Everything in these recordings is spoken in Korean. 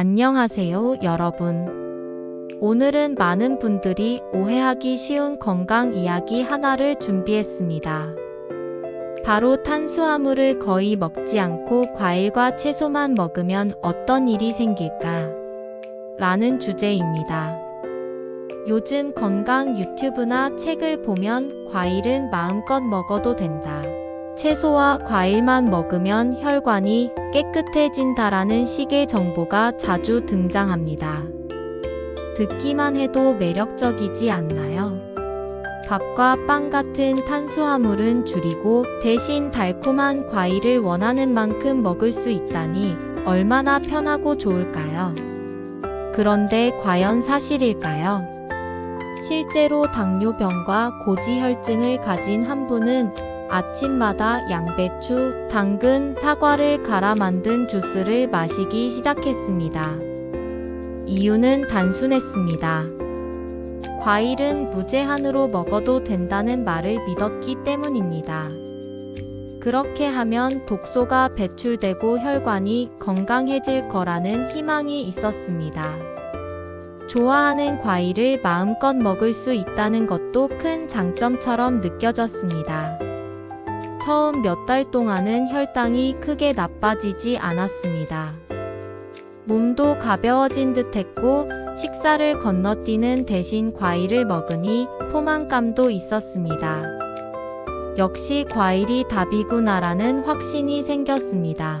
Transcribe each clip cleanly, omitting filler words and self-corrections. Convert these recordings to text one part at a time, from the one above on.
안녕하세요, 여러분. 오늘은 많은 분들이 오해하기 쉬운 건강 이야기 하나를 준비했습니다. 바로 탄수화물을 거의 먹지 않고 과일과 채소만 먹으면 어떤 일이 생길까? 라는 주제입니다. 요즘 건강 유튜브나 책을 보면 과일은 마음껏 먹어도 된다. 채소와 과일만 먹으면 혈관이 깨끗해진다라는 식의 정보가 자주 등장합니다. 듣기만 해도 매력적이지 않나요? 밥과 빵 같은 탄수화물은 줄이고 대신 달콤한 과일을 원하는 만큼 먹을 수 있다니 얼마나 편하고 좋을까요? 그런데 과연 사실일까요? 실제로 당뇨병과 고지혈증을 가진 한 분은 아침마다 양배추, 당근, 사과를 갈아 만든 주스를 마시기 시작했습니다. 이유는 단순했습니다. 과일은 무제한으로 먹어도 된다는 말을 믿었기 때문입니다. 그렇게 하면 독소가 배출되고 혈관이 건강해질 거라는 희망이 있었습니다. 좋아하는 과일을 마음껏 먹을 수 있다는 것도 큰 장점처럼 느껴졌습니다. 처음 몇 달 동안은 혈당이 크게 나빠지지 않았습니다. 몸도 가벼워진 듯 했고 식사를 건너뛰는 대신 과일을 먹으니 포만감도 있었습니다. 역시 과일이 답이구나라는 확신이 생겼습니다.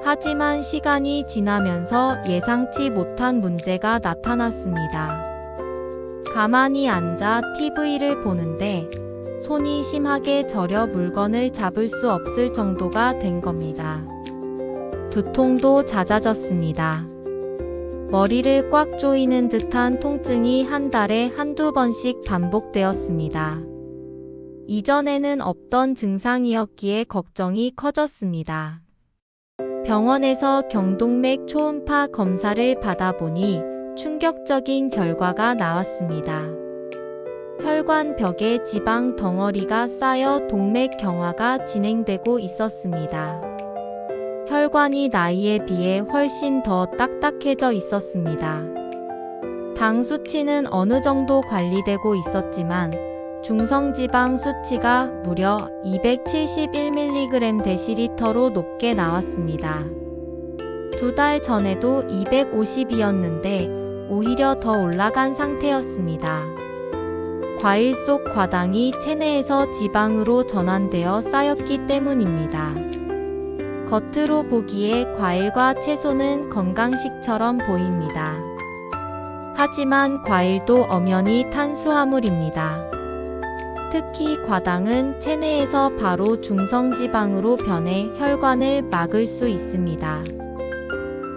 하지만 시간이 지나면서 예상치 못한 문제가 나타났습니다. 가만히 앉아 TV를 보는데 손이 심하게 저려 물건을 잡을 수 없을 정도가 된 겁니다. 두통도 잦아졌습니다. 머리를 꽉 조이는 듯한 통증이 한 달에 한두 번씩 반복되었습니다. 이전에는 없던 증상이었기에 걱정이 커졌습니다. 병원에서 경동맥 초음파 검사를 받아보니 충격적인 결과가 나왔습니다. 혈관 벽에 지방 덩어리가 쌓여 동맥경화가 진행되고 있었습니다. 혈관이 나이에 비해 훨씬 더 딱딱해져 있었습니다. 당 수치는 어느 정도 관리되고 있었지만 중성지방 수치가 무려 271mg/dl로 높게 나왔습니다. 2달 전에도 250이었는데 오히려 더 올라간 상태였습니다. 과일 속 과당이 체내에서 지방으로 전환되어 쌓였기 때문입니다. 겉으로 보기에 과일과 채소는 건강식처럼 보입니다. 하지만 과일도 엄연히 탄수화물입니다. 특히 과당은 체내에서 바로 중성지방으로 변해 혈관을 막을 수 있습니다.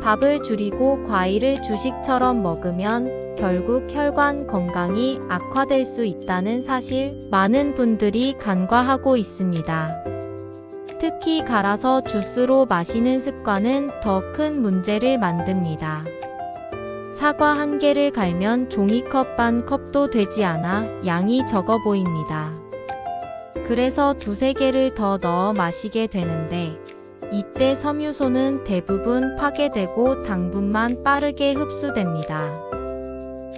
밥을 줄이고 과일을 주식처럼 먹으면 결국 혈관 건강이 악화될 수 있다는 사실 많은 분들이 간과하고 있습니다. 특히 갈아서 주스로 마시는 습관은 더 큰 문제를 만듭니다. 사과 한 개를 갈면 종이컵 반 컵도 되지 않아 양이 적어 보입니다. 그래서 두세 개를 더 넣어 마시게 되는데 이때 섬유소는 대부분 파괴되고 당분만 빠르게 흡수됩니다.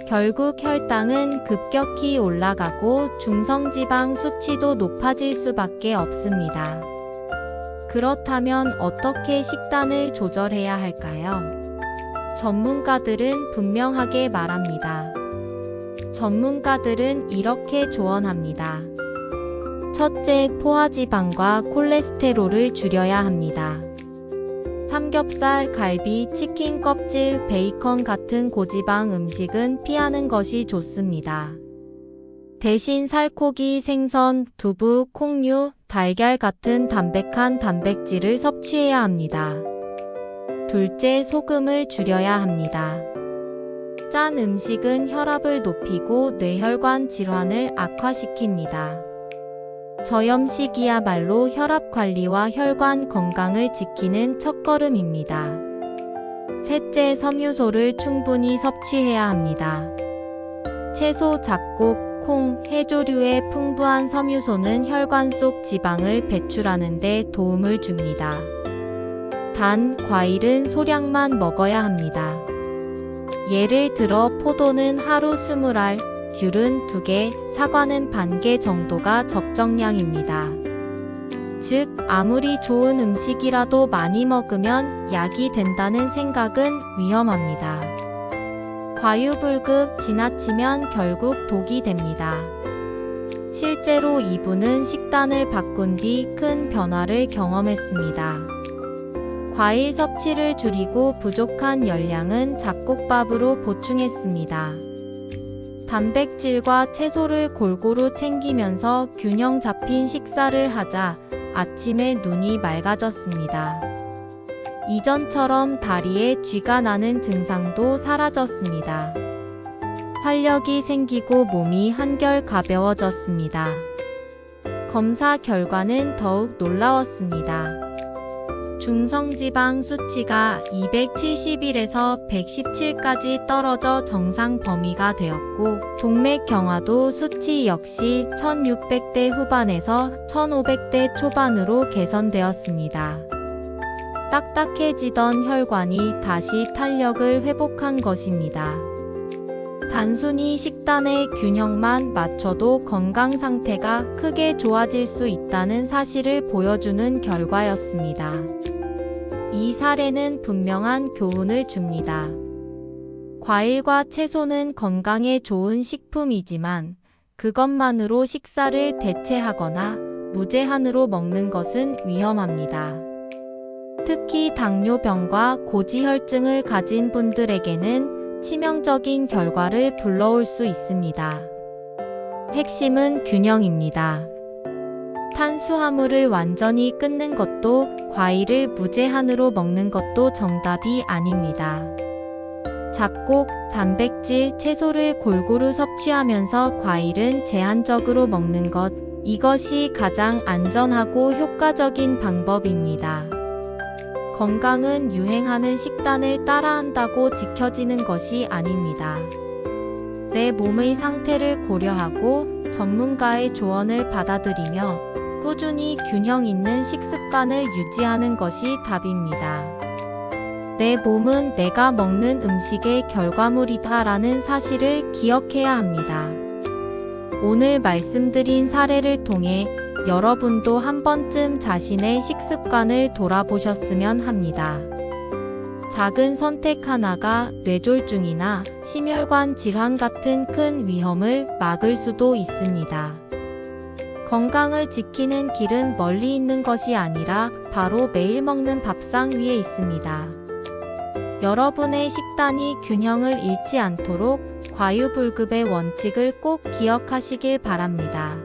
결국 혈당은 급격히 올라가고 중성지방 수치도 높아질 수밖에 없습니다. 그렇다면 어떻게 식단을 조절해야 할까요? 전문가들은 분명하게 말합니다. 전문가들은 이렇게 조언합니다. 첫째, 포화지방과 콜레스테롤을 줄여야 합니다. 삼겹살, 갈비, 치킨 껍질, 베이컨 같은 고지방 음식은 피하는 것이 좋습니다. 대신 살코기, 생선, 두부, 콩류, 달걀 같은 담백한 단백질을 섭취해야 합니다. 둘째, 소금을 줄여야 합니다. 짠 음식은 혈압을 높이고 뇌혈관 질환을 악화시킵니다. 저염식이야말로 혈압 관리와 혈관 건강을 지키는 첫걸음입니다. 셋째, 섬유소를 충분히 섭취해야 합니다. 채소, 잡곡, 콩, 해조류의 풍부한 섬유소는 혈관 속 지방을 배출하는 데 도움을 줍니다. 단, 과일은 소량만 먹어야 합니다. 예를 들어 포도는 하루 20알, 귤은 2개, 사과는 반 개 정도가 적정량입니다. 즉, 아무리 좋은 음식이라도 많이 먹으면 약이 된다는 생각은 위험합니다. 과유불급, 지나치면 결국 독이 됩니다. 실제로 이분은 식단을 바꾼 뒤 큰 변화를 경험했습니다. 과일 섭취를 줄이고 부족한 열량은 잡곡밥으로 보충했습니다. 단백질과 채소를 골고루 챙기면서 균형 잡힌 식사를 하자 아침에 눈이 맑아졌습니다. 이전처럼 다리에 쥐가 나는 증상도 사라졌습니다. 활력이 생기고 몸이 한결 가벼워졌습니다. 검사 결과는 더욱 놀라웠습니다. 중성지방 수치가 271에서 117까지 떨어져 정상 범위가 되었고, 동맥경화도 수치 역시 1600대 후반에서 1500대 초반으로 개선되었습니다. 딱딱해지던 혈관이 다시 탄력을 회복한 것입니다. 단순히 식단의 균형만 맞춰도 건강 상태가 크게 좋아질 수 있다는 사실을 보여주는 결과였습니다. 이 사례는 분명한 교훈을 줍니다. 과일과 채소는 건강에 좋은 식품이지만 그것만으로 식사를 대체하거나 무제한으로 먹는 것은 위험합니다. 특히 당뇨병과 고지혈증을 가진 분들에게는 치명적인 결과를 불러올 수 있습니다. 핵심은 균형입니다. 탄수화물을 완전히 끊는 것도 과일을 무제한으로 먹는 것도 정답이 아닙니다. 잡곡, 단백질, 채소를 골고루 섭취하면서 과일은 제한적으로 먹는 것, 이것이 가장 안전하고 효과적인 방법입니다. 건강은 유행하는 식단을 따라한다고 지켜지는 것이 아닙니다. 내 몸의 상태를 고려하고 전문가의 조언을 받아들이며 꾸준히 균형 있는 식습관을 유지하는 것이 답입니다. 내 몸은 내가 먹는 음식의 결과물이다라는 사실을 기억해야 합니다. 오늘 말씀드린 사례를 통해 여러분도 한 번쯤 자신의 식습관을 돌아보셨으면 합니다. 작은 선택 하나가 뇌졸중이나 심혈관 질환 같은 큰 위험을 막을 수도 있습니다. 건강을 지키는 길은 멀리 있는 것이 아니라 바로 매일 먹는 밥상 위에 있습니다. 여러분의 식단이 균형을 잃지 않도록 과유불급의 원칙을 꼭 기억하시길 바랍니다.